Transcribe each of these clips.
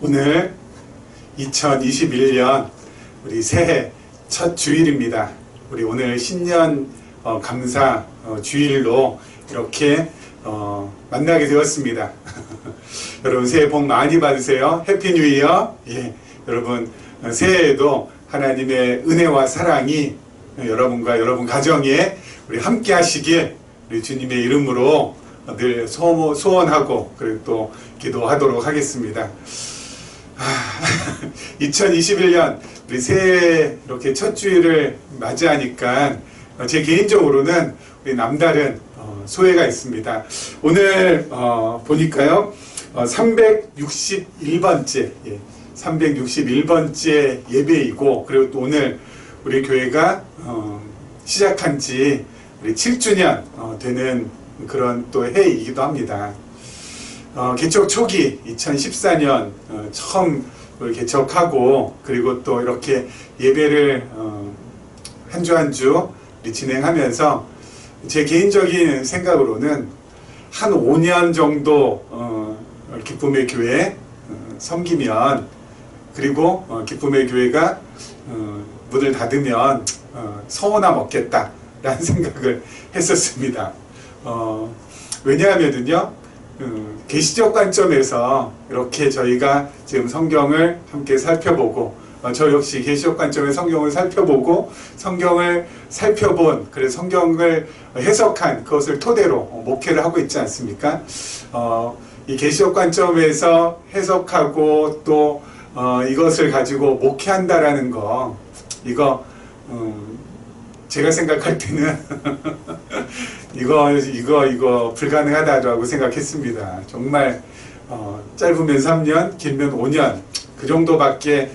오늘 2021년 우리 새해 첫 주일입니다. 우리 오늘 신년 감사 주일로 이렇게 만나게 되었습니다. 여러분 새해 복 많이 받으세요. 해피 뉴 이어. 예, 여러분 새해에도 하나님의 은혜와 사랑이 여러분과 여러분 가정에 우리 함께 하시길 우리 주님의 이름으로 늘 소원하고 그리고 또 기도하도록 하겠습니다. 2021년 우리 새해 이렇게 첫 주일을 맞이하니까 제 개인적으로는 우리 남다른 소회가 있습니다. 오늘 보니까요 361번째 361번째 예배이고, 그리고 또 오늘 우리 교회가 시작한 지 우리 7주년 되는 그런 또 해이기도 합니다. 개척 초기 2014년 처음 개척하고, 그리고 또 이렇게 예배를 한 주 한 주 진행하면서 제 개인적인 생각으로는 한 5년 정도 기쁨의 교회 섬기면, 그리고 기쁨의 교회가 문을 닫으면 서원함 얻겠다 라는 생각을 했었습니다. 왜냐하면요 계시적 관점에서 이렇게 저희가 지금 성경을 함께 살펴보고, 저 역시 계시적 관점의 성경을 살펴보고 성경을 살펴본, 그래서 성경을 해석한 그것을 토대로 목회를 하고 있지 않습니까? 이 계시적 관점에서 해석하고 또 이것을 가지고 목회한다라는 거, 이거 제가 생각할 때는 이거 불가능하다고 생각했습니다. 정말 짧으면 3년, 길면 5년 그 정도밖에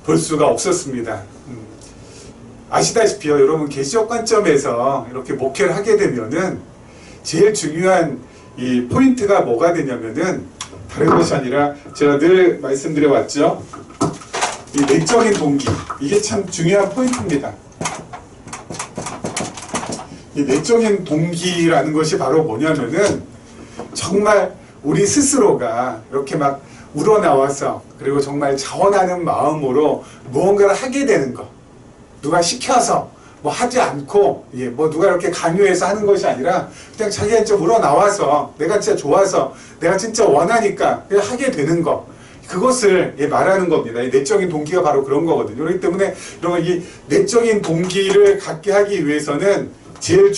볼 수가 없었습니다. 아시다시피요, 여러분 계시적 관점에서 이렇게 목회를 하게 되면은 제일 중요한 이 포인트가 뭐가 되냐면은 다른 것이 아니라 제가 늘 말씀드려 왔죠. 이 내적인 동기, 이게 참 중요한 포인트입니다. 이 내적인 동기라는 것이 바로 뭐냐면은 정말 우리 스스로가 이렇게 막 우러나와서, 그리고 정말 자원하는 마음으로 무언가를 하게 되는 것, 누가 시켜서 뭐 하지 않고 뭐 누가 이렇게 강요해서 하는 것이 아니라 그냥 자기가 진짜 우러나와서 내가 진짜 좋아서 내가 진짜 원하니까 그냥 하게 되는 것, 그것을 말하는 겁니다. 이 내적인 동기가 바로 그런 거거든요. 그렇기 때문에 여러분 이 내적인 동기를 갖게 하기 위해서는 제일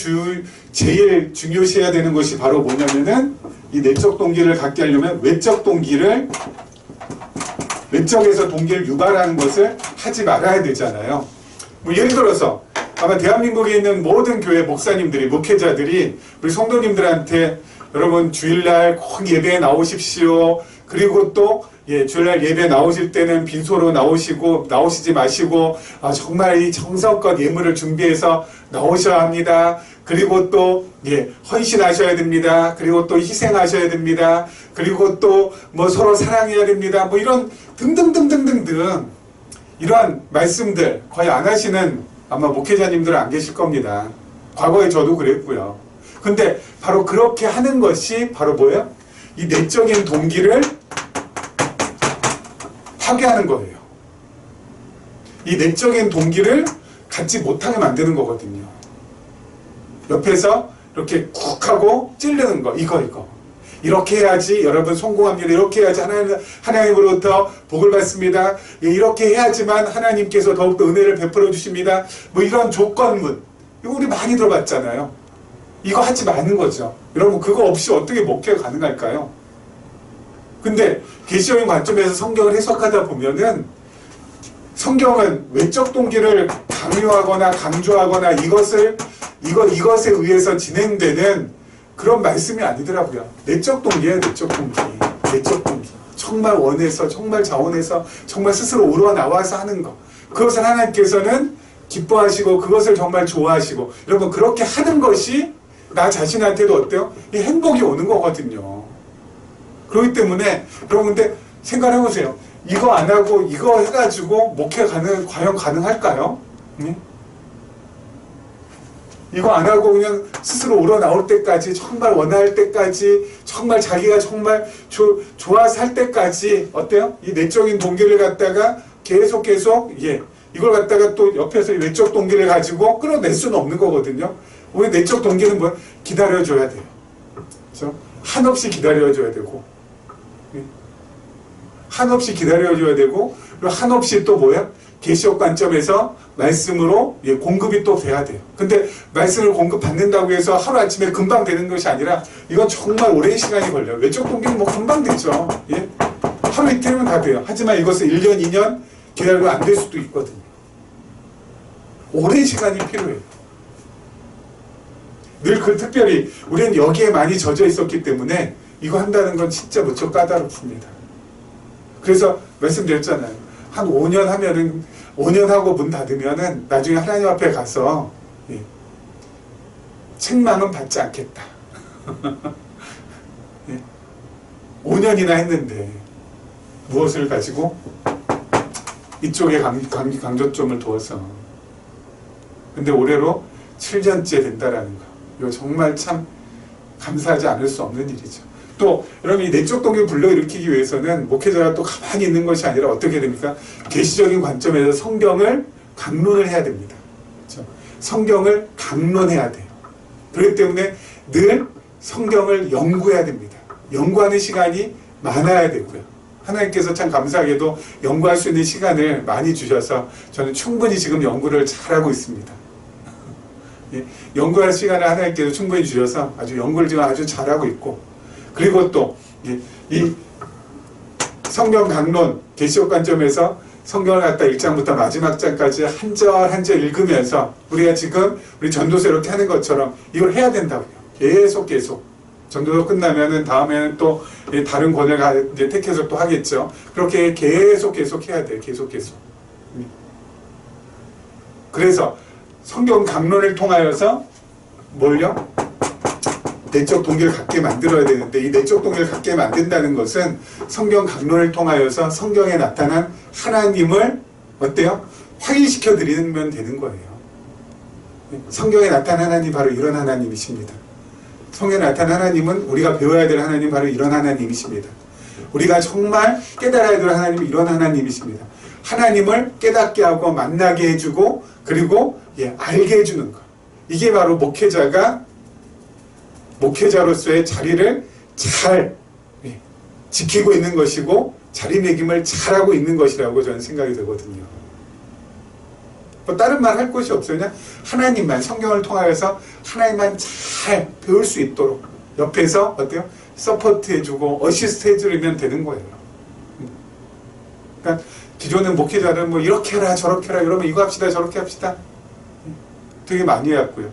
중요시해야 되는 것이 바로 뭐냐면은, 이 내적 동기를 갖게 하려면 외적에서 동기를 유발하는 것을 하지 말아야 되잖아요. 뭐 예를 들어서 아마 대한민국에 있는 모든 교회 목사님들이, 목회자들이 우리 성도님들한테 여러분 주일날 꼭 예배에 나오십시오. 그리고 또 주일날 예배 나오실 때는 빈소로 나오시지 마시고 정말 이 정성껏 예물을 준비해서 나오셔야 합니다. 그리고 또 헌신하셔야 됩니다. 그리고 또 희생하셔야 됩니다. 그리고 또 뭐 서로 사랑해야 됩니다. 뭐 이런 등등등등등등 이러한 말씀들 거의 안 하시는 아마 목회자님들은 안 계실 겁니다. 과거에 저도 그랬고요. 근데 바로 그렇게 하는 것이 바로 뭐예요? 이 내적인 동기를 파괴하는 거예요. 이 내적인 동기를 갖지 못하게 만드는 거거든요. 옆에서 이렇게 쿡 하고 찌르는 거, 이거 이렇게 해야지 여러분 성공합니다. 이렇게 해야지 하나님으로부터 복을 받습니다. 이렇게 해야지만 하나님께서 더욱더 은혜를 베풀어 주십니다. 뭐 이런 조건문, 이거 우리 많이 들어봤잖아요. 이거 하지 마는 거죠. 여러분 그거 없이 어떻게 목회가 가능할까요? 근데 계시적인 관점에서 성경을 해석하다 보면은 성경은 외적 동기를 강요하거나 강조하거나 이것에 의해서 진행되는 그런 말씀이 아니더라고요. 내적 동기예요. 내적 동기. 정말 원해서, 정말 자원해서, 정말 스스로 우러나와서 하는 것, 그것을 하나님께서는 기뻐하시고 그것을 정말 좋아하시고, 여러분 그렇게 하는 것이 나 자신한테도 어때요? 이 행복이 오는 거거든요. 그렇기 때문에 여러분 근데 생각을 해보세요. 이거 안 하고 이거 해가지고 목회 과연 가능할까요? 이거 안 하고 그냥 스스로 우러나올 때까지, 정말 원할 때까지, 정말 자기가 정말 좋아서 할 때까지, 어때요? 이 내적인 동기를 갖다가 계속, 이걸 갖다가 또 옆에서 외적 동기를 가지고 끌어낼 수는 없는 거거든요. 우리 내적 동기는 뭐야? 기다려줘야 돼요. 그렇죠? 한없이 기다려줘야 되고, 한없이 기다려줘야 되고, 그리고 한없이 또 뭐야? 계시록 관점에서 말씀으로 공급이 또 돼야 돼요. 근데 말씀을 공급받는다고 해서 하루아침에 금방 되는 것이 아니라 이건 정말 오랜 시간이 걸려요. 외적 동기는 뭐 금방 되죠. 예? 하루 이틀이면 다 돼요. 하지만 이것은 1년, 2년 기다리면 안 될 수도 있거든요. 오랜 시간이 필요해요. 늘 특별히 우리는 여기에 많이 젖어 있었기 때문에 이거 한다는 건 진짜 무척 까다롭습니다. 그래서 말씀드렸잖아요. 한 5년 하면은 5년 하고 문 닫으면은 나중에 하나님 앞에 가서 책망은 받지 않겠다. 5년이나 했는데 무엇을 가지고 이쪽에 강조점을 두어서 근데 올해로 7년째 된다라는 거. 이거 정말 참 감사하지 않을 수 없는 일이죠. 또 여러분 이 내적 동기를 불러일으키기 위해서는 목회자가 또 가만히 있는 것이 아니라 어떻게 됩니까? 계시적인 관점에서 성경을 강론을 해야 됩니다. 그렇죠? 성경을 강론해야 돼요. 그렇기 때문에 늘 성경을 연구해야 됩니다. 연구하는 시간이 많아야 되고요. 하나님께서 참 감사하게도 연구할 수 있는 시간을 많이 주셔서 저는 충분히 지금 연구를 잘하고 있습니다. 연구할 시간을 하나님께서 충분히 주셔서 아주 연구를 지금 아주 잘하고 있고, 그리고 또 이 성경 강론 계시록 관점에서 성경을 갖다 1장부터 마지막 장까지 한 절 한 절 읽으면서 우리가 지금 우리 전도서 이렇게 하는 것처럼 이걸 해야 된다고요. 계속 전도서 끝나면은 다음에는 또 다른 권을 이제 택해서 또 하겠죠. 그렇게 계속 해야 돼요. 계속. 그래서 성경 강론을 통하여서 뭘요? 내적 동기를 갖게 만들어야 되는데, 이 내적 동기를 갖게 만든다는 것은 성경 강론을 통하여서 성경에 나타난 하나님을 어때요? 확인시켜 드리면 되는 거예요. 성경에 나타난 하나님 바로 이런 하나님이십니다. 성경에 나타난 하나님은 우리가 배워야 될 하나님 바로 이런 하나님이십니다. 우리가 정말 깨달아야 될 하나님은 이런 하나님이십니다. 하나님을 깨닫게 하고 만나게 해주고 그리고 알게 해주는 것. 이게 바로 목회자로서의 자리를 잘 지키고 있는 것이고 자리매김을 잘하고 있는 것이라고 저는 생각이 되거든요. 뭐 다른 말 할 것이 없어요. 그냥 하나님만, 성경을 통하여서 하나님만 잘 배울 수 있도록 옆에서 어때요? 서포트 해주고 어시스트 해주면 되는 거예요. 그러니까 기존의 목회자는 뭐 이렇게 해라 저렇게 해라 이러면 이거 합시다 저렇게 합시다 되게 많이 해왔고요.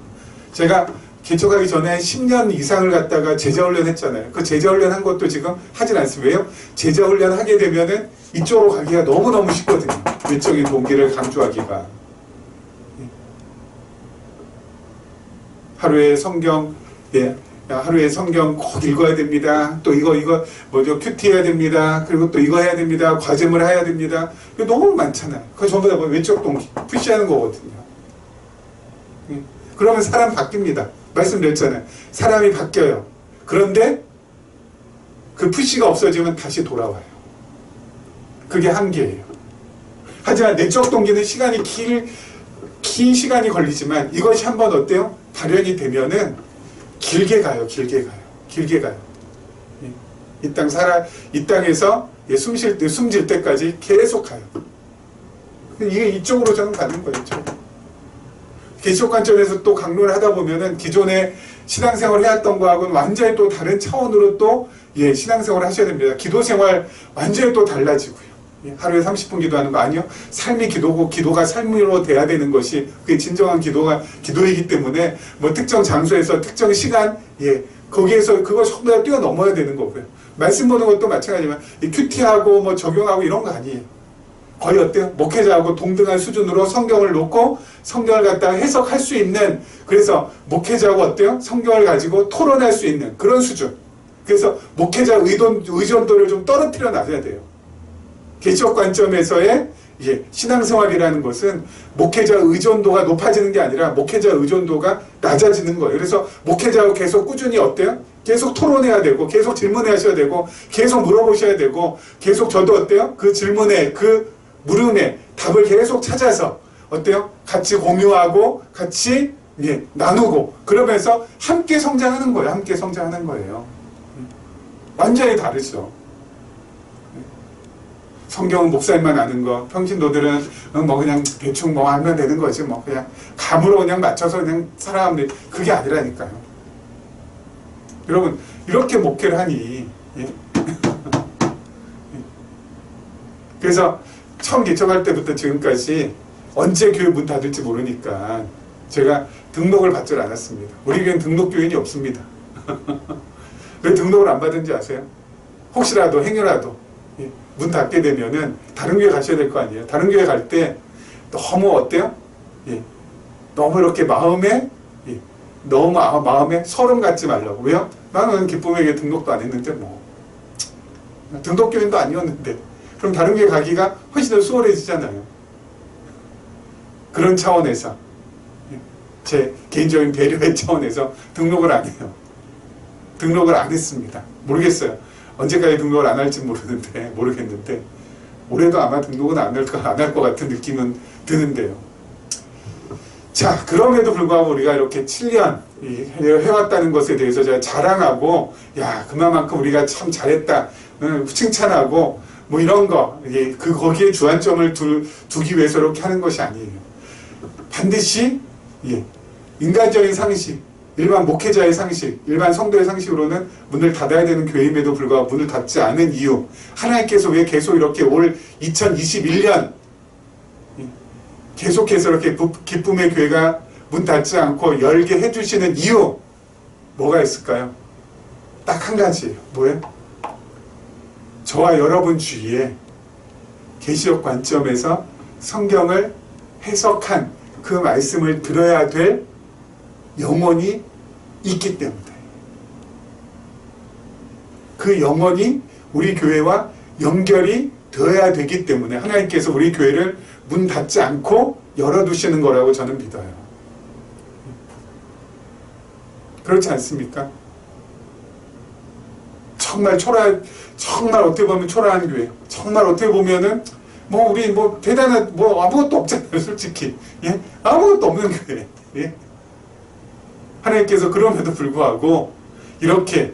제가 개척하기 전에 10년 이상을 갖다가 제자훈련 했잖아요. 그 제자훈련 한 것도 지금 하진 않습니다. 왜요? 제자훈련 하게 되면은 이쪽으로 가기가 너무너무 쉽거든요. 외적인 동기를 강조하기가. 하루에 성경 꼭 읽어야 됩니다. 또 이거 큐티 해야 됩니다. 그리고 또 이거 해야 됩니다. 과제물 해야 됩니다. 이거 너무 많잖아요. 그거 전부 다 외적 동기, 푸시하는 거거든요. 그러면 사람 바뀝니다. 말씀드렸잖아요. 사람이 바뀌어요. 그런데 그 푸시가 없어지면 다시 돌아와요. 그게 한계예요. 하지만 내적 동기는 시간이 긴 시간이 걸리지만 이것이 한번 어때요? 발현이 되면은 길게 가요. 이 땅에서 숨질 때까지 계속 가요. 이게 이쪽으로 저는 가는 거예요. 계시록 관점에서 또 강론을 하다 보면은 기존에 신앙생활을 해왔던 거하고는 완전히 또 다른 차원으로 또 신앙생활을 하셔야 됩니다. 기도생활 완전히 또 달라지고요. 하루에 30분 기도하는 거 아니요? 삶이 기도고 기도가 삶으로 돼야 되는 것이 그게 진정한 기도이기 때문에 뭐 특정 장소에서 특정 시간 거기에서 그거 전부 다 뛰어넘어야 되는 거고요. 말씀 보는 것도 마찬가지지만 큐티하고 뭐 적용하고 이런 거 아니에요. 거의 어때요? 목회자하고 동등한 수준으로 성경을 놓고 성경을 갖다가 해석할 수 있는, 그래서 목회자하고 어때요? 성경을 가지고 토론할 수 있는 그런 수준. 그래서 목회자 의존도를 좀 떨어뜨려 놔야 돼요. 개척 관점에서의 이게 신앙생활이라는 것은 목회자 의존도가 높아지는 게 아니라 목회자 의존도가 낮아지는 거예요. 그래서 목회자하고 계속 꾸준히 어때요? 계속 토론해야 되고 계속 질문하셔야 되고 계속 물어보셔야 되고 계속 저도 어때요? 그 질문에 그 물음에 답을 계속 찾아서 어때요? 같이 공유하고 같이 나누고 그러면서 함께 성장하는 거예요. 함께 성장하는 거예요. 완전히 다르죠. 성경은 목사님만 아는 거, 평신도들은 뭐 그냥 대충 뭐 하면 되는 거지 뭐 그냥 감으로 그냥 맞춰서 그냥 살아가면 돼. 그게 아니라니까요. 여러분 이렇게 목회를 하니 그래서 처음 개척할 때부터 지금까지 언제 교회 문 닫을지 모르니까 제가 등록을 받지 않았습니다. 우리 교회는 등록 교인이 없습니다. 왜 등록을 안 받은지 아세요? 혹시라도 행여라도 문 닫게 되면은 다른 교회 가셔야 될 거 아니에요. 다른 교회 갈 때 너무 어때요? 너무 이렇게 마음에 서름 갖지 말라고. 왜요? 나는 기쁨에게 등록도 안 했는데 뭐 등록 교인도 아니었는데 그럼 다른 교회 가기가 훨씬 더 수월해지잖아요. 그런 차원에서 제 개인적인 배려의 차원에서 등록을 안 해요. 등록을 안 했습니다. 모르겠어요. 언제까지 등록을 안 할지 모르겠는데 올해도 아마 등록은 안 할 것 같은 느낌은 드는데요. 자, 그럼에도 불구하고 우리가 이렇게 7년 해왔다는 것에 대해서 제가 자랑하고 야 그만큼 우리가 참 잘했다 칭찬하고 뭐 이런 거 거기에 주안점을 두기 위해서 이렇게 하는 것이 아니에요. 반드시 인간적인 상식, 일반 목회자의 상식, 일반 성도의 상식으로는 문을 닫아야 되는 교회임에도 불구하고 문을 닫지 않은 이유, 하나님께서 왜 계속 이렇게 올 2021년 계속해서 이렇게 기쁨의 교회가 문 닫지 않고 열게 해주시는 이유 뭐가 있을까요? 딱 한 가지예요. 뭐예요? 저와 여러분 주위에 계시록 관점에서 성경을 해석한 그 말씀을 들어야 될 영혼이 있기 때문에 그 영혼이 우리 교회와 연결이 되어야 되기 때문에 하나님께서 우리 교회를 문 닫지 않고 열어두시는 거라고 저는 믿어요. 그렇지 않습니까? 정말 어떻게 보면 초라한 교회, 정말 어떻게 보면은 우리 대단한 아무것도 없잖아요, 솔직히. 아무것도 없는 교회. 하나님께서 그럼에도 불구하고 이렇게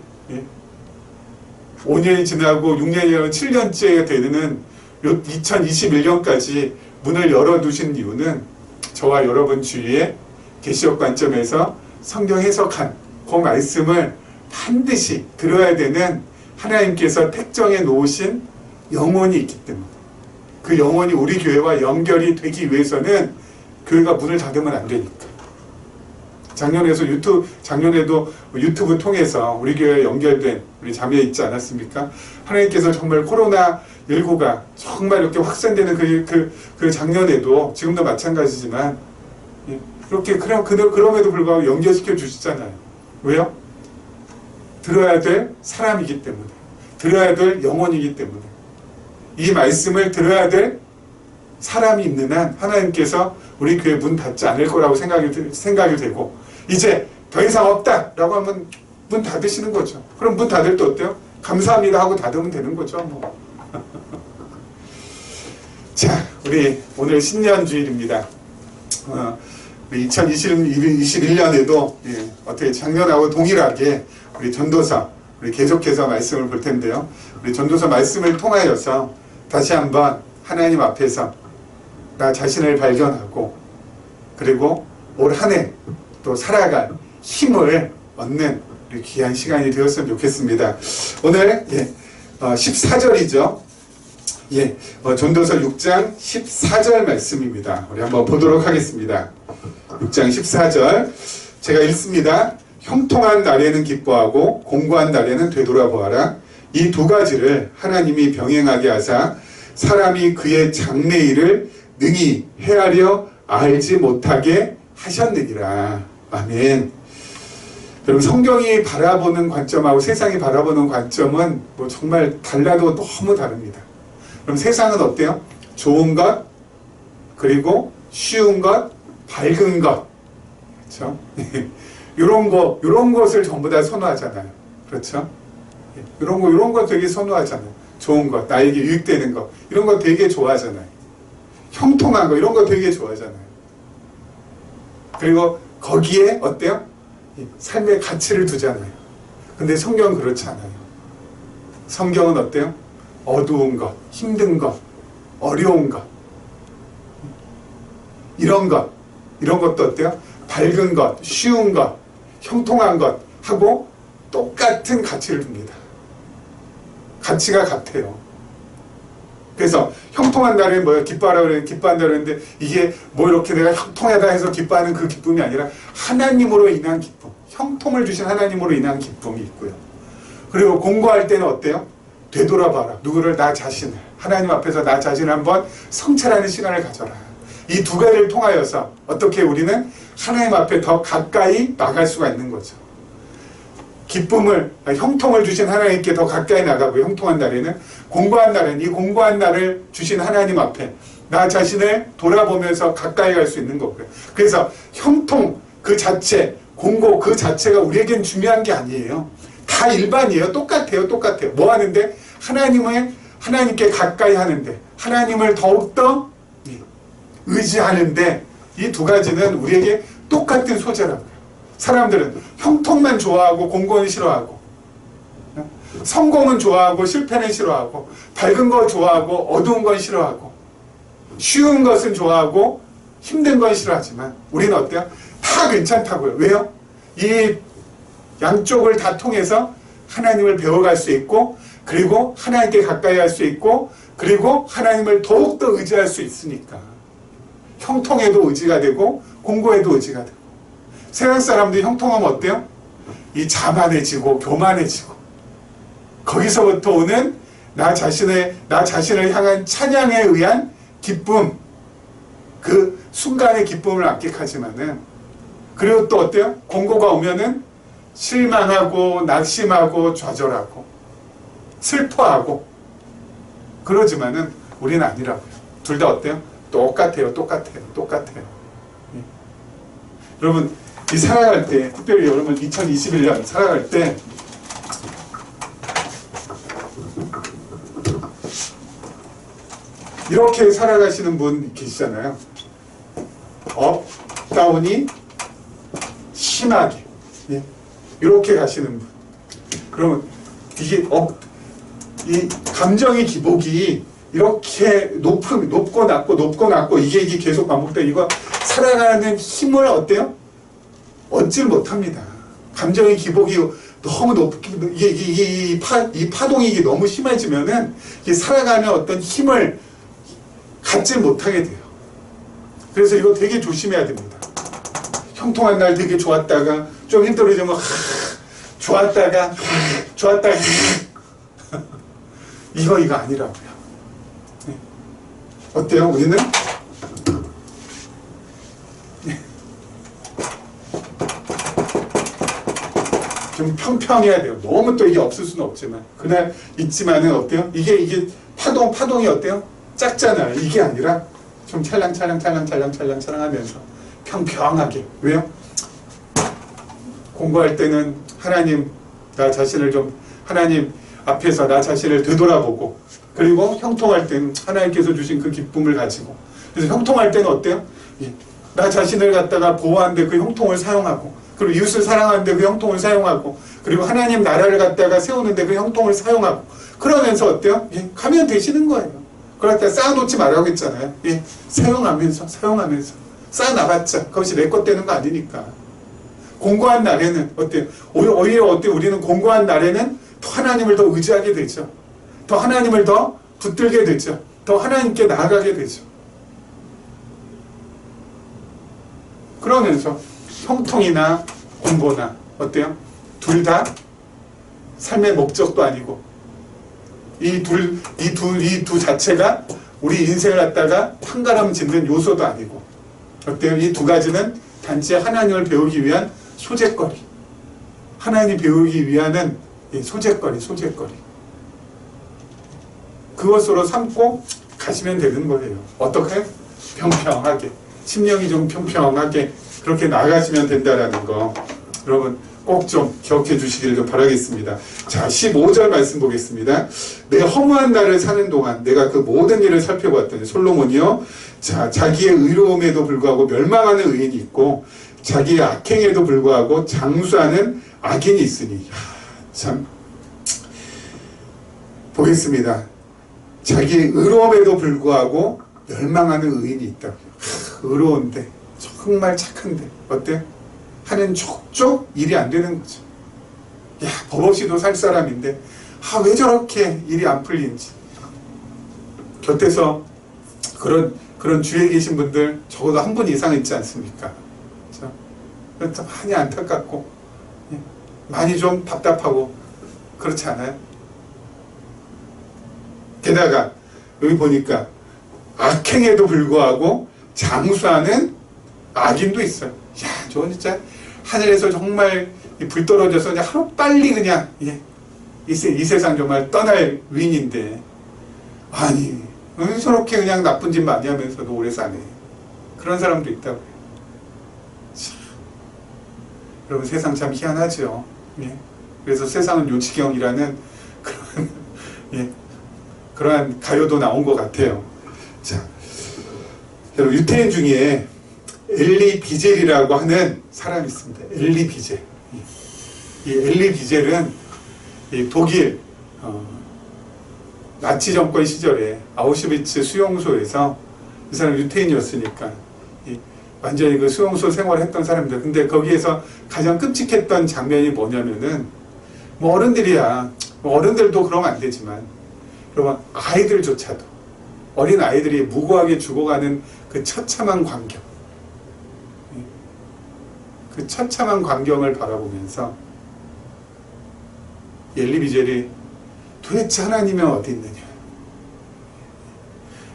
5년이 지나고 6년이 지나고 7년째 되는 2021년까지 문을 열어두신 이유는 저와 여러분 주위에 계시록 관점에서 성경 해석한 그 말씀을 반드시 들어야 되는 하나님께서 택정해 놓으신 영혼이 있기 때문에 그 영혼이 우리 교회와 연결이 되기 위해서는 교회가 문을 닫으면 안 되니까. 작년에도 유튜브 통해서 우리 교회에 연결된 우리 자매 있지 않았습니까? 하나님께서 정말 코로나19가 정말 이렇게 확산되는 그 작년에도 지금도 마찬가지지만 이렇게 그럼에도 불구하고 연결시켜 주시잖아요. 왜요? 들어야 될 사람이기 때문에, 들어야 될 영혼이기 때문에, 이 말씀을 들어야 될 사람이 있는 한 하나님께서 우리 교회 문 닫지 않을 거라고 생각이 되고, 이제 더 이상 없다라고 하면 문 닫으시는 거죠. 그럼 문 닫을 때 어때요? 감사합니다 하고 닫으면 되는 거죠. 자, 우리 오늘 신년주일입니다. 우리 2021년에도 어떻게 작년하고 동일하게 우리 전도서 우리 계속해서 말씀을 볼 텐데요. 우리 전도서 말씀을 통하여서 다시 한번 하나님 앞에서 나 자신을 발견하고 그리고 올 한 해 또 살아갈 힘을 얻는 우리 귀한 시간이 되었으면 좋겠습니다. 오늘 14절이죠. 전도서 6장 14절 말씀입니다. 우리 한번 보도록 하겠습니다. 6장 14절 제가 읽습니다. 형통한 날에는 기뻐하고 공고한 날에는 되돌아보아라. 이 두 가지를 하나님이 병행하게 하사 사람이 그의 장래일을 능히 헤아려 알지 못하게 하셨느니라. 아멘. 여러분 성경이 바라보는 관점하고 세상이 바라보는 관점은 정말 달라도 너무 다릅니다. 그럼 세상은 어때요? 좋은 것, 그리고 쉬운 것, 밝은 것. 그렇죠? 이런 것을 전부 다 선호하잖아요. 그렇죠? 이런 거 되게 선호하잖아요. 좋은 것, 나에게 유익되는 것, 이런 거 되게 좋아하잖아요. 형통한 거, 이런 거 되게 좋아하잖아요. 그리고 거기에 어때요? 삶의 가치를 두잖아요. 근데 성경은 그렇지 않아요. 성경은 어때요? 어두운 것, 힘든 것, 어려운 것, 이런 것도 어때요? 밝은 것, 쉬운 것, 형통한 것 하고 똑같은 가치를 둡니다. 가치가 같아요. 그래서 형통한 날에 뭐예요? 기뻐한다 그랬는데 이게 뭐 이렇게 내가 형통하다 해서 기뻐하는 그 기쁨이 아니라 하나님으로 인한 기쁨, 형통을 주신 하나님으로 인한 기쁨이 있고요. 그리고 공부할 때는 어때요? 되돌아봐라. 누구를? 나 자신을. 하나님 앞에서 나 자신을 한번 성찰하는 시간을 가져라. 이 두 가지를 통하여서 어떻게 우리는 하나님 앞에 더 가까이 나갈 수가 있는 거죠. 기쁨을, 형통을 주신 하나님께 더 가까이 나가고, 형통한 날에는 공부한 날은 이 공부한 날을 주신 하나님 앞에 나 자신을 돌아보면서 가까이 갈 수 있는 거고요. 그래서 형통 그 자체, 공고 그 자체가 우리에겐 중요한 게 아니에요. 다 일반이에요. 똑같아요. 뭐 하는데? 하나님께 가까이 하는데, 하나님을 더욱더 의지하는데, 이 두 가지는 우리에게 똑같은 소재라고요. 사람들은 형통만 좋아하고 공고는 싫어하고, 성공은 좋아하고 실패는 싫어하고, 밝은 거 좋아하고 어두운 건 싫어하고, 쉬운 것은 좋아하고 힘든 건 싫어하지만 우리는 어때요? 다 괜찮다고요. 왜요? 이 양쪽을 다 통해서 하나님을 배워갈 수 있고, 그리고 하나님께 가까이 할 수 있고, 그리고 하나님을 더욱더 의지할 수 있으니까 형통에도 의지가 되고 공고에도 의지가 되고. 세상 사람들이 형통하면 어때요? 이 자만해지고 교만해지고, 거기서부터 오는 나 자신을 향한 찬양에 의한 기쁨, 그 순간의 기쁨을 압축하지만은, 그리고 또 어때요? 공고가 오면은 실망하고 낙심하고 좌절하고 슬퍼하고 그러지만은 우리는 아니라고요. 둘 다 어때요? 똑같아요. 예. 여러분, 이 살아갈 때, 특별히 여러분 2021년 살아갈 때 이렇게 살아가시는 분 계시잖아요. 업, 다운이 심하게, 예. 이렇게 가시는 분. 그러면 이게 이 감정의 기복이 이렇게 높고 낮고 이게 계속 반복돼. 이거 살아가는 힘을 어때요? 얻질 못합니다. 감정의 기복이 너무 높게, 이 파동이 너무 심해지면은 이게 살아가는 어떤 힘을 갖지 못하게 돼요. 그래서 이거 되게 조심해야 됩니다. 형통한 날 되게 좋았다가 좀 힘들어지면 좋았다가 이거 아니라고요. 네. 어때요? 우리는 좀 평평해야 돼요. 너무 또 이게 없을 수는 없지만, 그날 있지만은 어때요? 이게 파동이 어때요? 작잖아요. 이게 아니라 좀 찰랑찰랑하면서 평평하게. 왜요? 공부할 때는 하나님 앞에서 나 자신을 되돌아보고, 그리고 형통할 때는 하나님께서 주신 그 기쁨을 가지고. 그래서 형통할 때는 어때요? 나 자신을 갖다가 보호하는데 그 형통을 사용하고, 그리고 이웃을 사랑하는데 그 형통을 사용하고, 그리고 하나님 나라를 갖다가 세우는데 그 형통을 사용하고, 그러면서 어때요? 가면 되시는 거예요. 그럴 때 쌓아놓지 말라고 했잖아요. 사용하면서 쌓아놔봤자 그것이 내 것 되는 거 아니니까. 공고한 날에는 어때요? 오히려 어때요? 우리는 공고한 날에는 더 하나님을 더 의지하게 되죠. 더 하나님을 더 붙들게 되죠. 더 하나님께 나아가게 되죠. 그러면서 형통이나 공고나 어때요? 둘 다 삶의 목적도 아니고, 이 두 자체가 우리 인생을 갖다가 판가름 짓는 요소도 아니고, 어때요? 이 두 가지는 단지 하나님을 배우기 위한 소재거리, 하나님 배우기 위한 소재거리. 그것으로 삼고 가시면 되는 거예요. 어떻게? 평평하게, 심령이 좀 평평하게 그렇게 나아가시면 된다라는 거 여러분 꼭 좀 기억해 주시기를 좀 바라겠습니다. 자, 15절 말씀 보겠습니다. 내 허무한 날을 사는 동안 내가 그 모든 일을 살펴봤더니 솔로몬이요, 자, 자기의 의로움에도 불구하고 멸망하는 의인이 있고 자기의 악행에도 불구하고 장수하는 악인이 있으니. 참 보겠습니다. 자기의 의로움에도 불구하고 멸망하는 의인이 있다. 의로운데 정말 착한데 어때? 하는 족족 일이 안 되는 거죠. 야, 법 없이도 살 사람인데 왜 저렇게 일이 안 풀리는지. 곁에서 그런 주위에 계신 분들 적어도 한 분 이상 있지 않습니까? 그렇죠? 많이 안타깝고 많이 좀 답답하고 그렇지 않아요? 게다가 여기 보니까 악행에도 불구하고 장수하는 악인도 있어요. 야, 저건 진짜 하늘에서 정말 불 떨어져서 그냥 하루빨리 그냥 이 세상 정말 떠날 위인인데 아니 저렇게 그냥 나쁜 짓 많이 하면서도 오래 사네. 그런 사람도 있다고요. 참, 여러분 세상 참 희한하죠. 그래서 세상은 요지경이라는 그러한 가요도 나온 것 같아요. 자, 여러분 유태인 중에 엘리 비젤이라고 하는 사람이 있습니다. 엘리 비젤. 이 엘리 비젤은 이 독일 나치 정권 시절에 아우슈비츠 수용소에서 이 사람 유태인이었으니까 완전히 그 수용소 생활을 했던 사람입니다. 근데 거기에서 가장 끔찍했던 장면이 뭐냐면은 뭐 어른들이야, 어른들도 그러면 안 되지만 여러분 아이들조차도 어린 아이들이 무고하게 죽어가는 그 처참한 광경, 그 처참한 광경을 바라보면서 엘리 비젤이 도대체 하나님은 어디 있느냐,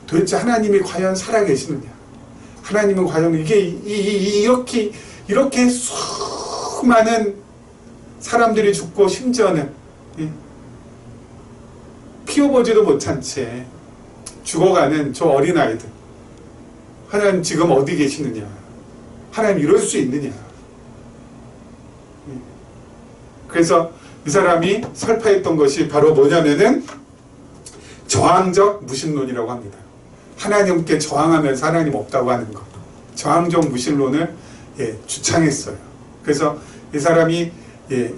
도대체 하나님이 과연 살아계시느냐, 하나님은 과연 이렇게 수많은 사람들이 죽고 심지어는 피워보지도 못한 채 죽어가는 저 어린아이들, 하나님 지금 어디 계시느냐, 하나님 이럴 수 있느냐. 그래서 이 사람이 설파했던 것이 바로 뭐냐면은 저항적 무신론이라고 합니다. 하나님께 저항하면서 하나님 없다고 하는 것, 저항적 무신론을 주창했어요. 그래서 이 사람이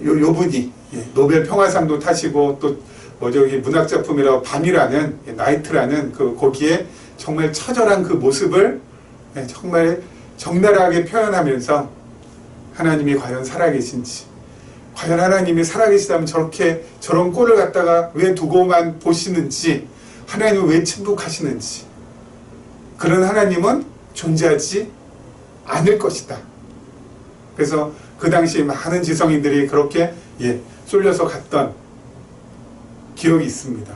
요 분이 노벨 평화상도 타시고 또 저기 문학작품이라고 밤이라는 나이트라는 거기에 정말 처절한 그 모습을 정말 적나라하게 표현하면서 하나님이 과연 살아계신지, 과연 하나님이 살아계시다면 저런 꼴을 갖다가 왜 두고만 보시는지, 하나님은 왜 침묵하시는지, 그런 하나님은 존재하지 않을 것이다. 그래서 그 당시 많은 지성인들이 그렇게 쏠려서 갔던 기억이 있습니다.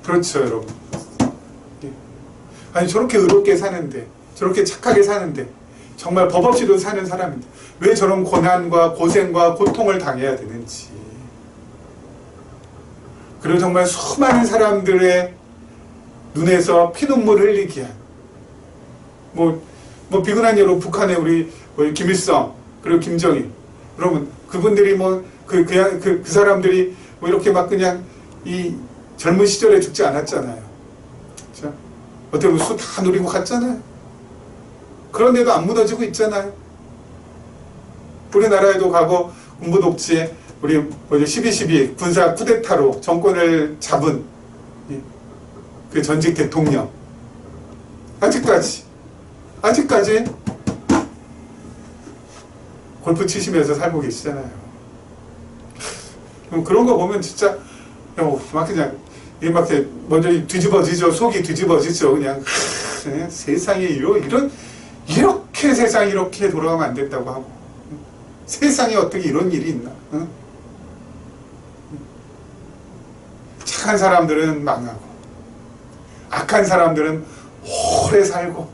그렇죠, 여러분. 아니 저렇게 의롭게 사는데, 저렇게 착하게 사는데, 정말 법 없이도 사는 사람인데 왜 저런 고난과 고생과 고통을 당해야 되는지, 그리고 정말 수많은 사람들의 눈에서 피눈물 흘리게 한 뭐 비근한 예로 북한의 우리 김일성 그리고 김정일, 여러분 그분들이 그 사람들이 이렇게 막 그냥 이 젊은 시절에 죽지 않았잖아요. 그렇죠? 어떻게 보면 수 다 누리고 갔잖아요. 그런데도 안 묻어지고 있잖아요. 우리나라에도 과거 군부독재 우리 12.12 군사 쿠데타로 정권을 잡은 그 전직 대통령 아직까지 골프 치시면서 살고 계시잖아요. 그런 거 보면 진짜 막 그냥 막 먼저 뒤집어지죠. 속이 뒤집어지죠. 그냥 세상에 이렇게 세상이 이렇게 돌아가면 안 된다고 하고, 세상에 어떻게 이런 일이 있나? 착한 사람들은 망하고 악한 사람들은 오래 살고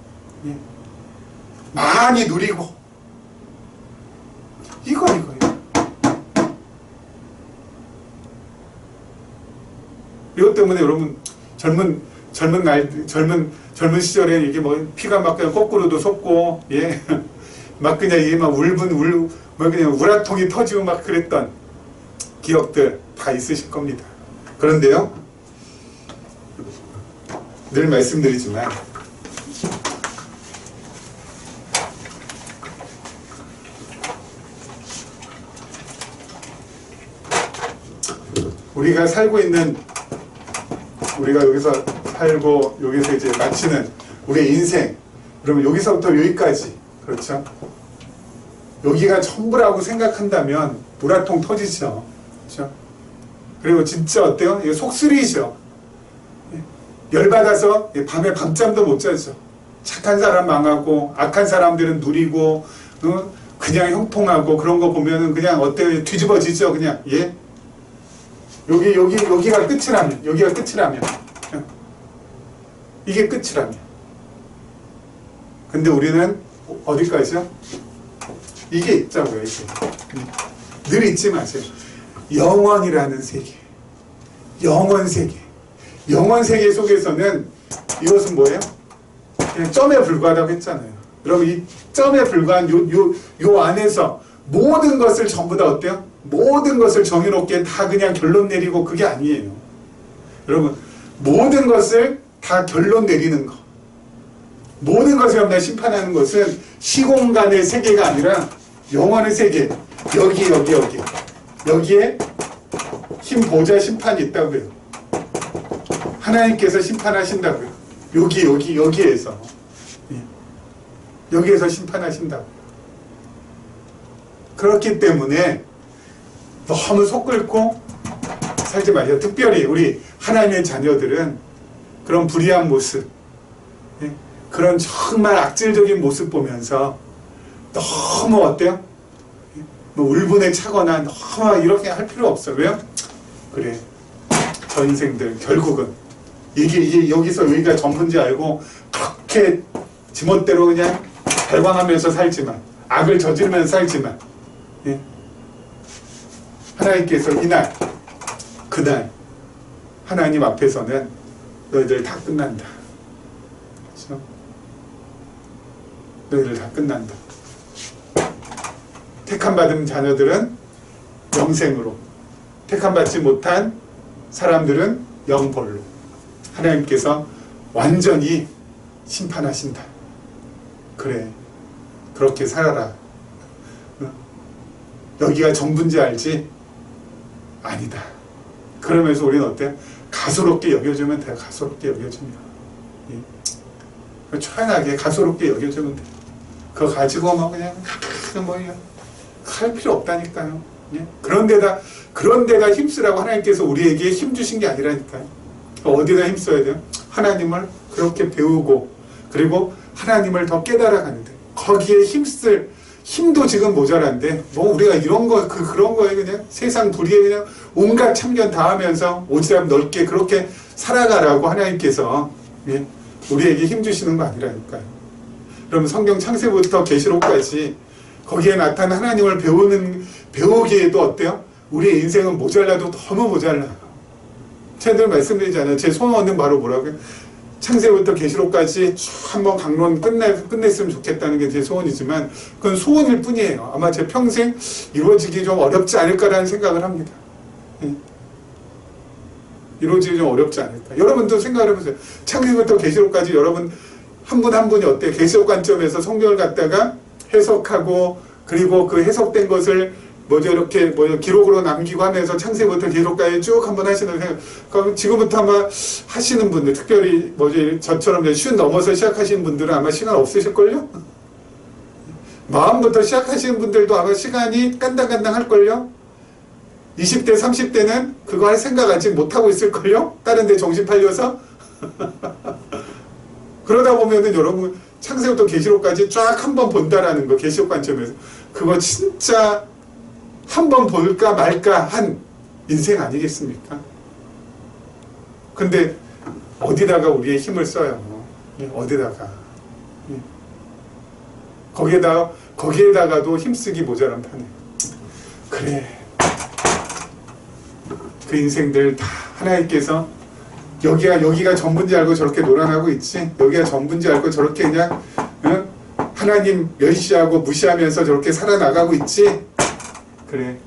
많이 누리고 이거예요. 이것 때문에 여러분 젊은 젊은 시절에 이게 뭐 피가 막 그냥 거꾸로도 솟고, 예. 막 그냥 이게 막 그냥 우라통이 터지고 막 그랬던 기억들 다 있으실 겁니다. 그런데요, 늘 말씀드리지만, 우리가 여기서 살고 여기서 이제 마치는 우리의 인생, 그러면 여기서부터 여기까지, 그렇죠? 여기가 전부라고 생각한다면 우라통 터지죠. 그렇죠? 그리고 진짜 어때요? 이게 속쓰리죠. 열받아서 밤에 밤잠도 못 자죠. 착한 사람 망하고 악한 사람들은 누리고 그냥 형통하고 그런 거 보면은 그냥 어때요? 뒤집어지죠. 그냥 예. 여기가 끝이라면, 이게 끝이라면. 근데 우리는 어디까지요? 이게 있자고요, 이게. 늘 잊지 마세요. 영원이라는 세계. 영원 세계 속에서는 이것은 뭐예요? 그냥 점에 불과하다고 했잖아요. 여러분, 이 점에 불과한 요 안에서 모든 것을 전부 다 어때요? 모든 것을 정의롭게 다 그냥 결론 내리고 그게 아니에요. 여러분, 모든 것을 다 결론 내리는 거. 모든 것을 여러분들 심판하는 것은 시공간의 세계가 아니라 영원의 세계. 여기에 힘 보좌 심판이 있다고요. 하나님께서 심판하신다고요. 여기에서. 여기에서 심판하신다고요. 그렇기 때문에 너무 속 끓고 살지 마세요. 특별히 우리 하나님의 자녀들은 그런 불의한 모습, 그런 정말 악질적인 모습 보면서 너무 어때요? 뭐 울분에 차거나 너무 이렇게 할 필요 없어요. 왜요? 그래, 저 인생들 결국은 이게 여기서 여기가 전부인지 알고 그렇게 지멋대로 그냥 발광하면서 살지만, 악을 저지르면서 살지만, 예? 하나님께서 그날 하나님 앞에서는 너희들 다 끝난다. 그렇죠? 너희들 다 끝난다. 택함받은 자녀들은 영생으로, 택함받지 못한 사람들은 영벌로 하나님께서 완전히 심판하신다. 그래, 그렇게 살아라. 여기가 전부인지 알지? 아니다. 그러면서 우리는 어때? 가소롭게 여겨주면 돼요. 가소롭게 여겨주면. 예. 편하게 가소롭게 여겨주면 돼요. 그거 가지고 막 그냥 뭐 할 필요 없다니까요. 예. 그런 데다 힘쓰라고 하나님께서 우리에게 힘 주신 게 아니라니까요. 어디다 힘써야 돼요? 하나님을 그렇게 배우고, 그리고 하나님을 더 깨달아가는데, 거기에 힘쓸 힘도 지금 모자란데, 뭐 우리가 이런 거, 그런 거에 그냥 세상 불의에 그냥 온갖 참견 다 하면서 오지랖 넓게 그렇게 살아가라고 하나님께서, 예, 우리에게 힘 주시는 거 아니라니까요. 그럼 성경 창세부터 계시록까지 거기에 나타난 하나님을 배우기에도 어때요? 우리의 인생은 모자라도 너무 모자라요. 제가 늘 말씀드리잖아요. 제 소원은 바로 뭐라고요? 창세부터 계시록까지 한번 강론 끝냈으면 좋겠다는 게 제 소원이지만 그건 소원일 뿐이에요. 아마 제 평생 이루어지기 좀 어렵지 않을까라는 생각을 합니다. 이루어지기 좀 어렵지 않을까. 여러분도 생각을 해보세요. 창세부터 계시록까지 여러분 한 분 한 분이 어때요? 계시록 관점에서 성경을 갖다가 해석하고, 그리고 그 해석된 것을 이렇게 기록으로 남기고 하면서 창세부터 계시록까지 쭉 한번 하시는 생각. 그럼 지금부터 아마 하시는 분들, 특별히 저처럼 50 넘어서 시작하시는 분들은 아마 시간 없으실걸요? 마음부터 시작하시는 분들도 아마 시간이 깐당깐당 할걸요? 20대, 30대는 그거 할 생각 아직 못하고 있을걸요? 다른 데 정신 팔려서? 그러다 보면은 여러분 창세부터 계시록까지 쫙 한번 본다라는 거, 계시록 관점에서 그거 진짜 한번 볼까 말까 한 인생 아니겠습니까? 근데 어디다가 우리의 힘을 써요? 어디다가? 거기에다가도 힘쓰기 모자란 판에. 그래, 그 인생들 다 하나님께서 여기가 전부인지 알고 저렇게 노란하고 있지. 여기가 전부인지 알고 저렇게 그냥 응? 하나님 멸시하고 무시하면서 저렇게 살아나가고 있지. 그래,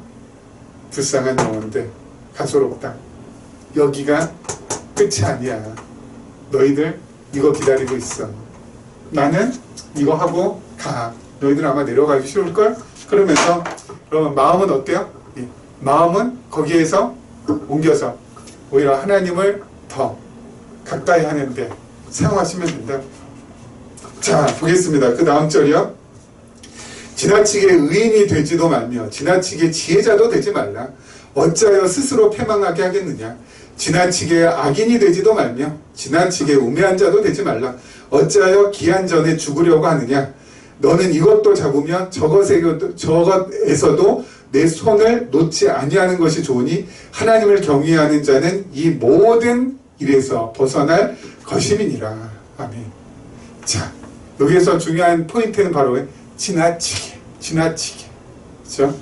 불쌍한 영혼들, 가소롭다. 여기가 끝이 아니야. 너희들 이거 기다리고 있어. 나는 이거 하고 가. 너희들 아마 내려가기 쉬울걸? 그러면서 그러면 마음은 어때요? 마음은 거기에서 옮겨서 오히려 하나님을 더 가까이 하는데 사용하시면 된다. 자, 보겠습니다. 그 다음 절이요. 지나치게 의인이 되지도 말며 지나치게 지혜자도 되지 말라. 어찌하여 스스로 패망하게 하겠느냐. 지나치게 악인이 되지도 말며 지나치게 우매한 자도 되지 말라. 어찌하여 기한 전에 죽으려고 하느냐. 너는 이것도 잡으며 저것에서도 내 손을 놓지 아니하는 것이 좋으니 하나님을 경외하는 자는 이 모든 일에서 벗어날 것임이니라. 아멘. 자, 여기에서 중요한 포인트는 바로 지나치게. 그렇죠?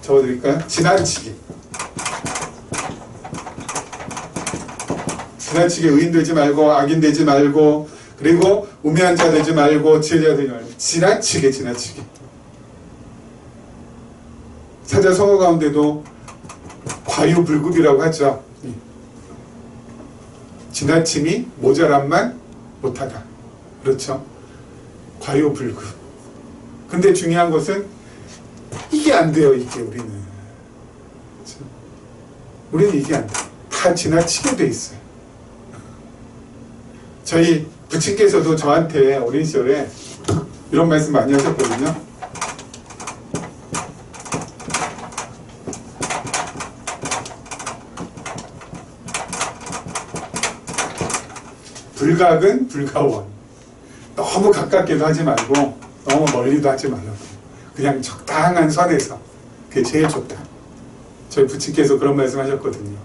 적어드릴까요? 지나치게 의인 되지 말고 악인 되지 말고 그리고 우매한 자 되지 말고 지혜자 되지 말고 지나치게 사자성어 가운데도 과유불급이라고 하죠. 지나침이 모자람만 못하다. 그렇죠? 과유불급. 근데 중요한 것은 이게 안 돼요. 이게 우리는. 그렇죠? 우리는 이게 안 돼. 다 지나치게 돼 있어요. 저희 부친께서도 저한테 어린 시절에 이런 말씀 많이 하셨거든요. 불각은 불가원. 너무 가깝게도 하지 말고 너무 멀리도 하지 말라고. 그냥 적당한 선에서. 그게 제일 좋다. 저희 부친께서 그런 말씀 하셨거든요.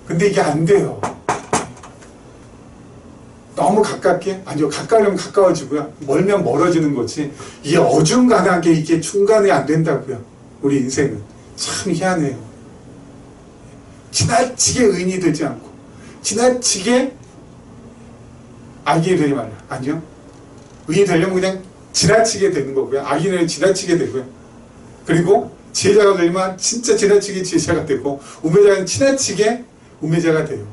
근데 이게 안 돼요. 너무 가깝게? 아니요. 가까우면 가까워지고요. 멀면 멀어지는 거지. 이게 어중간하게 이게 중간에 안 된다고요. 우리 인생은. 참 희한해요. 지나치게 의인이 되지 않고 지나치게 악인이 되지 말라. 아니요. 의인이 되려면 그냥 지나치게 되는 거고요. 악인은 지나치게 되고요. 그리고 지혜자가 되려면 진짜 지나치게 지혜자가 되고 우매자는 지나치게 우매자가 돼요.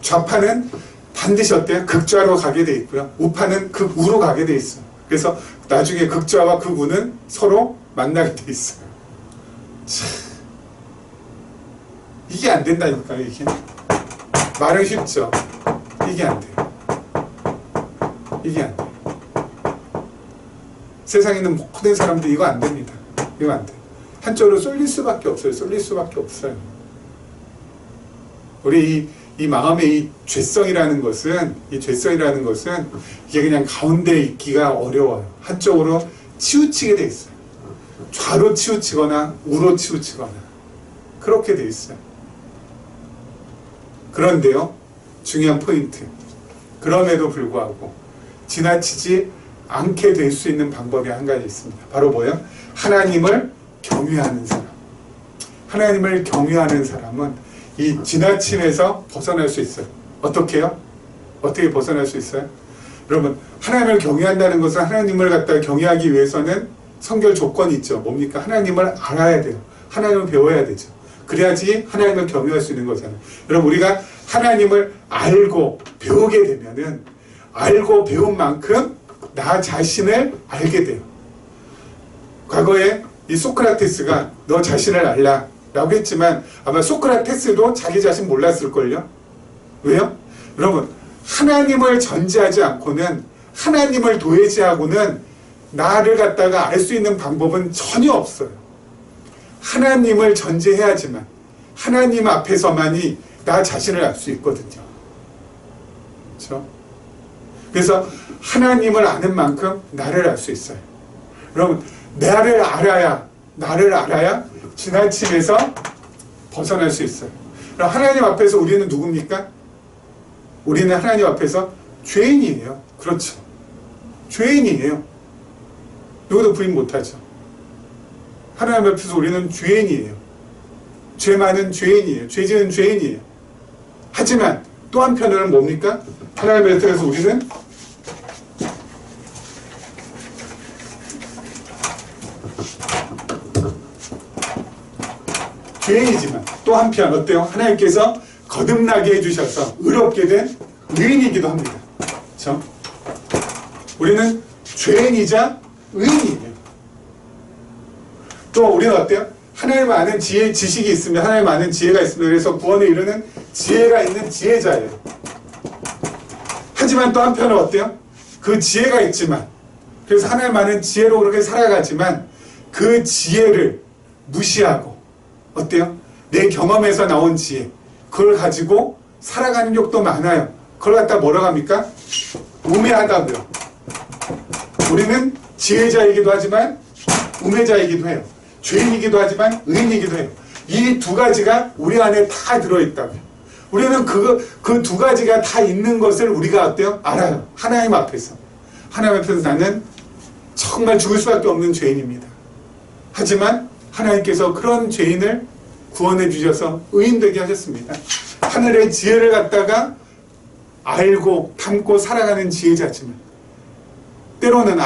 좌파는 반드시 어때요? 극좌로 가게 돼 있고요. 우파는 극우로 가게 돼 있어요. 그래서 나중에 극좌와 극우는 서로 만나게 돼 있어요. 참. 이게 안 된다니까요. 이게 말은 쉽죠. 이게 안 돼요. 이게 안 돼요. 세상에 있는 모든 사람들 이거 안 됩니다. 이거 안 돼요. 한쪽으로 쏠릴 수밖에 없어요. 쏠릴 수밖에 없어요. 우리 이 마음의 이 죄성이라는 것은 이게 그냥 가운데 있기가 어려워요. 한쪽으로 치우치게 돼 있어요. 좌로 치우치거나 우로 치우치거나 그렇게 돼 있어요. 그런데요, 중요한 포인트. 그럼에도 불구하고 지나치지 않게 될 수 있는 방법이 한 가지 있습니다. 바로 뭐예요? 하나님을 경외하는 사람. 하나님을 경외하는 사람은 이 지나침에서 벗어날 수 있어요. 어떻게요? 어떻게 벗어날 수 있어요? 여러분, 하나님을 경외한다는 것은 하나님을 갖다가 경외하기 위해서는 성결 조건이 있죠. 뭡니까? 하나님을 알아야 돼요. 하나님을 배워야 되죠. 그래야지 하나님을 경외할 수 있는 거잖아요. 여러분, 우리가 하나님을 알고 배우게 되면은 알고 배운 만큼 나 자신을 알게 돼요. 과거에 이 소크라테스가 너 자신을 알라 라고 했지만 아마 소크라테스도 자기 자신 몰랐을걸요? 왜요? 여러분, 하나님을 전제하지 않고는, 하나님을 도외시하고는 나를 갖다가 알 수 있는 방법은 전혀 없어요. 하나님을 전제해야지만, 하나님 앞에서만이 나 자신을 알 수 있거든요. 그렇죠? 그래서 하나님을 아는 만큼 나를 알 수 있어요. 여러분, 나를 알아야 지나침에서 벗어날 수 있어요. 그럼 하나님 앞에서 우리는 누굽니까? 우리는 하나님 앞에서 죄인이에요. 그렇죠. 죄인이에요. 누구도 부인 못하죠. 하나님 앞에서 우리는 죄인이에요. 죄 많은 죄인이에요. 죄 지은 죄인이에요. 하지만 또 한편으로는 뭡니까? 하나님의 뜻에서 우리는 죄인이지만 또 한편 어때요? 하나님께서 거듭나게 해주셔서 의롭게 된 의인이기도 합니다. 그렇죠? 우리는 죄인이자 의인이에요. 또 우리는 어때요? 하나님 아는 지식이 있으면, 하나님 아는 지혜가 있으면, 그래서 구원에 이르는 지혜가 있는 지혜자예요. 하지만 또 한편은 어때요? 그 지혜가 있지만, 그래서 하나님 아는 지혜로 그렇게 살아가지만 그 지혜를 무시하고 어때요? 내 경험에서 나온 지혜, 그걸 가지고 살아가는 욕도 많아요. 그걸 갖다 뭐라고 합니까? 우매하다고요. 우리는 지혜자이기도 하지만 우매자이기도 해요. 죄인이기도 하지만 의인이기도 해요. 이 두 가지가 우리 안에 다 들어있다고요. 우리는 그 두 가지가 다 있는 것을 우리가 어때요? 알아요. 하나님 앞에서. 하나님 앞에서 나는 정말 죽을 수밖에 없는 죄인입니다. 하지만 하나님께서 그런 죄인을 구원해 주셔서 의인 되게 하셨습니다. 하늘의 지혜를 갖다가 알고 담고 살아가는 지혜자지만 때로는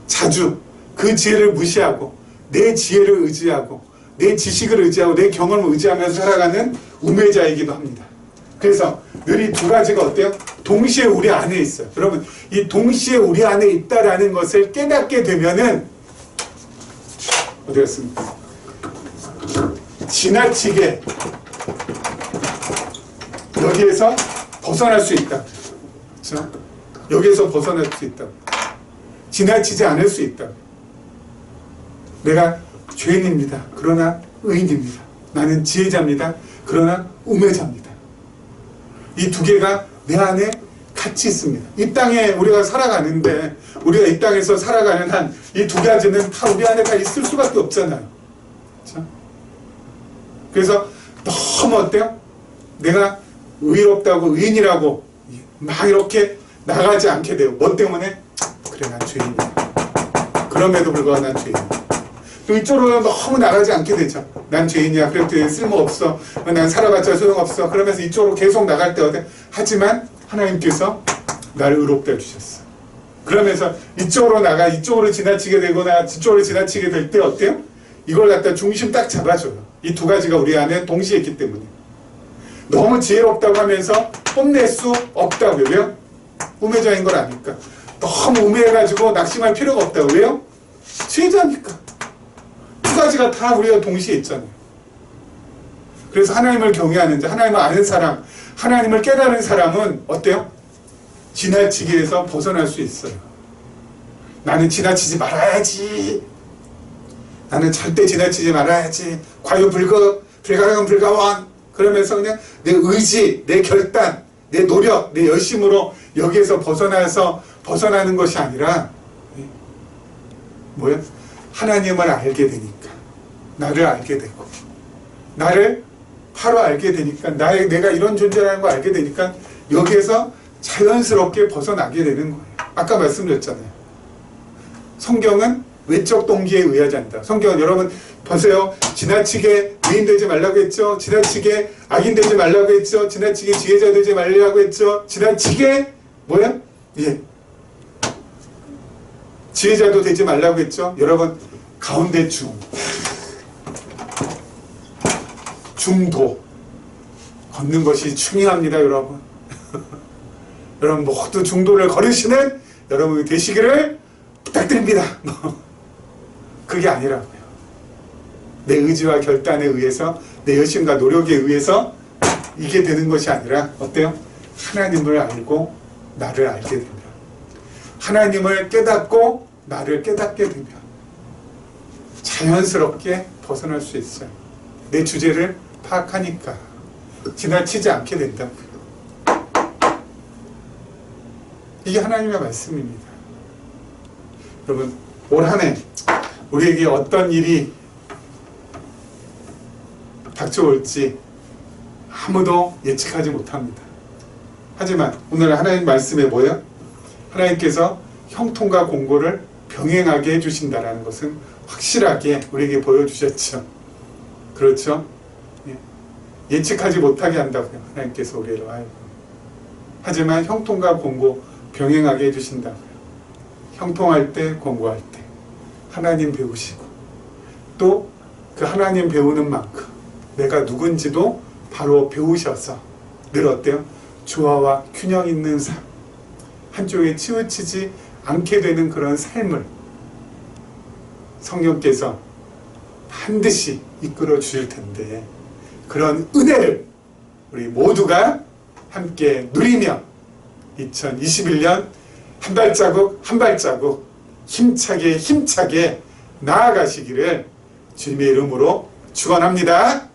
자주 그 지혜를 무시하고 내 지혜를 의지하고 내 지식을 의지하고 내 경험을 의지하면서 살아가는 우매자이기도 합니다. 그래서 늘 이 두 가지가 어때요? 동시에 우리 안에 있어요. 여러분, 이 동시에 우리 안에 있다라는 것을 깨닫게 되면은 어디 갔습니까? 지나치게 여기에서 벗어날 수 있다. 그렇죠? 여기에서 벗어날 수 있다. 지나치지 않을 수 있다. 내가 죄인입니다. 그러나 의인입니다. 나는 지혜자입니다. 그러나 우매자입니다. 이 두 개가 내 안에 같이 있습니다. 이 땅에 우리가 살아가는데, 우리가 이 땅에서 살아가는 한 이 두 가지는 다 우리 안에 다 있을 수밖에 없잖아요. 그렇죠? 그래서 너무 어때요? 내가 의롭다고 의인이라고 막 이렇게 나가지 않게 돼요. 뭐 때문에? 그래, 난 죄인이야. 그럼에도 불구하고 난 죄인이야. 또 이쪽으로 너무 나가지 않게 되죠. 난 죄인이야. 그래도 쓸모없어. 난 살아봤자 소용없어. 그러면서 이쪽으로 계속 나갈 때 어때? 하지만 하나님께서 나를 의롭다 해주셨어. 그러면서 이쪽으로 지나치게 되거나 이쪽으로 지나치게 될 때 어때요? 이걸 갖다 중심 딱 잡아줘요. 이 두 가지가 우리 안에 동시에 있기 때문에. 너무 지혜롭다고 하면서 뽐낼 수 없다고요. 왜요? 우매자인 걸 아니까. 너무 우매해가지고 낙심할 필요가 없다고. 왜요? 지혜자니까. 두 가지가 다 우리가 동시에 있잖아요. 그래서 하나님을 경외하는 자, 하나님을 아는 사람, 하나님을 깨달은 사람은 어때요? 지나치게 해서 벗어날 수 있어요. 나는 지나치지 말아야지. 나는 절대 지나치지 말아야지. 과유불급, 불가능 불가원. 그러면서 그냥 내 의지, 내 결단, 내 노력, 내 열심으로 여기에서 벗어나는 것이 아니라 뭐예요? 하나님을 알게 되니까, 나를 알게 되고, 나를 바로 알게 되니까, 내가 이런 존재라는 걸 알게 되니까 여기에서 자연스럽게 벗어나게 되는 거예요. 아까 말씀드렸잖아요. 성경은 외적 동기에 의하지 않는다. 성경은 여러분 보세요. 지나치게 의인 되지 말라고 했죠. 지나치게 악인 되지 말라고 했죠. 지나치게 지혜자 되지 말라고 했죠. 지나치게 뭐야? 예. 지혜자도 되지 말라고 했죠. 여러분, 가운데 중도 걷는 것이 중요합니다. 여러분. 여러분 모두 중도를 걸으시는 여러분이 되시기를 부탁드립니다. 그게 아니라고요. 내 의지와 결단에 의해서, 내 열심과 노력에 의해서 이게 되는 것이 아니라 어때요? 하나님을 알고 나를 알게 되면, 하나님을 깨닫고 나를 깨닫게 되면 자연스럽게 벗어날 수 있어요. 내 주제를 파악하니까 지나치지 않게 된다고요. 이게 하나님의 말씀입니다. 여러분, 올 한 해 우리에게 어떤 일이 닥쳐올지 아무도 예측하지 못합니다. 하지만 오늘 하나님 말씀에 뭐예요? 하나님께서 형통과 공고를 병행하게 해주신다는 것은 확실하게 우리에게 보여주셨죠. 그렇죠? 예. 예측하지 못하게 한다고요. 하나님께서 우리를. 하지만 형통과 권고 병행하게 해주신다고요. 형통할 때, 권고할 때 하나님 배우시고, 또 그 하나님 배우는 만큼 내가 누군지도 바로 배우셔서 늘 어때요? 조화와 균형 있는 삶, 한쪽에 치우치지 않게 되는 그런 삶을 성령께서 반드시 이끌어 주실 텐데, 그런 은혜를 우리 모두가 함께 누리며 2021년 한 발자국 한 발자국 힘차게 나아가시기를 주님의 이름으로 축원합니다.